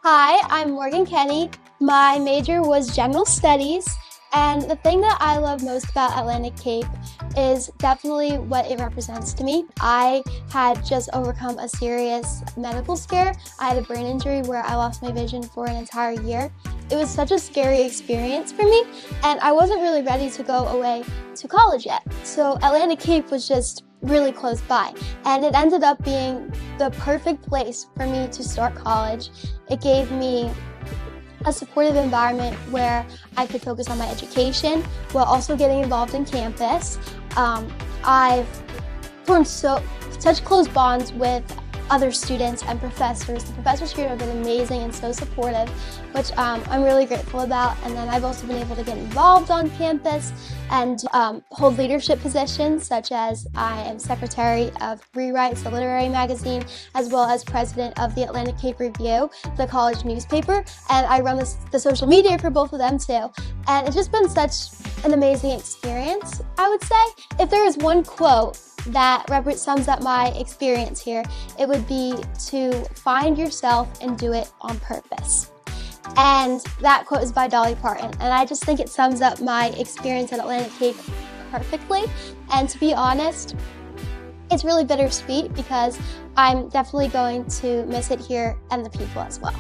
Hi, I'm Morgan Kenny. My major was general studies, and the thing that I love most about Atlantic Cape is definitely what it represents to me. I had just overcome a serious medical scare. I had a brain injury where I lost my vision for an entire year. It was such a scary experience for me, and I wasn't really ready to go away to college yet. So Atlantic Cape was just really close by, and it ended up being the perfect place for me to start college. It gave me a supportive environment where I could focus on my education while also getting involved in campus. I've formed such close bonds with other students and professors. The professors here have been amazing and so supportive, which I'm really grateful about. And then I've also been able to get involved on campus and hold leadership positions, such as I am secretary of Rewrites, the literary magazine, as well as president of the Atlantic Cape Review, the college newspaper, and I run the social media for both of them too. And it's just been such an amazing experience, I would say. If there is one quote that sums up my experience here, it would be to find yourself and do it on purpose. And that quote is by Dolly Parton, and I just think it sums up my experience at Atlantic Cape perfectly. And to be honest, it's really bittersweet because I'm definitely going to miss it here and the people as well.